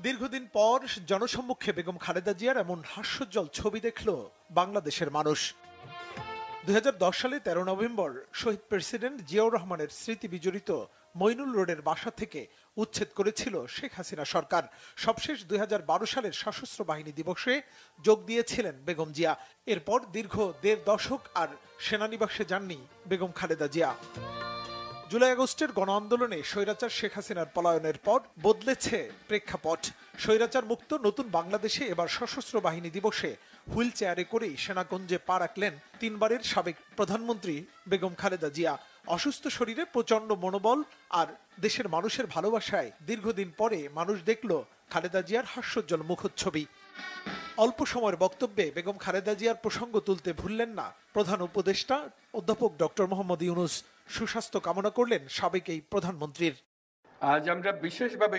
দীর্ঘদিন পর জনসম্মুখে বেগম খালেদা জিয়ার এমন হাস্যোজ্জ্বল ছবি দেখল বাংলাদেশের মানুষ। 2010 সালে 13 নভেম্বর শহীদ প্রেসিডেন্ট জিয়াউর রহমানের স্মৃতি বিজড়িত মইনুল রোডের বাসা থেকে উচ্ছেদ করেছিল শেখ হাসিনা সরকার। সবশেষ 2012 সালের সশস্ত্র বাহিনী দিবসে যোগ দিয়েছিলেন বেগম জিয়া। এরপর দীর্ঘ 1.5 দশক আর সেনানিবাসে যাননি বেগম খালেদা জিয়া। জুলাই আগস্টের গণ আন্দোলনে স্বৈরাচার শেখ হাসিনার পলায়নের পর বদলেছে প্রেক্ষাপট। স্বৈরাচার মুক্ত নতুন বাংলাদেশে এবার সশস্ত্র বাহিনী দিবসে হুইল চেয়ারে করেই সেনাগঞ্জে পা রাখলেন 3 বারের সাবেক প্রধানমন্ত্রী বেগম খালেদা জিয়া। অসুস্থ শরীরে প্রচন্ড মনোবল আর দেশের মানুষের ভালোবাসায় দীর্ঘদিন পরে মানুষ দেখল খালেদা জিয়ার হাস্যোজ্জ্বল মুখচ্ছবি। অল্প সময়ের বক্তব্যে বেগম খালেদা জিয়ার প্রসঙ্গ তুলতে ভুললেন না প্রধান উপদেষ্টা অধ্যাপক ডক্টর মোহাম্মদ ইউনূস। সুস্বাস্থ্য কামনা করলেন সাবেক এই প্রধানমন্ত্রীর। আজ আমরা বিশেষভাবে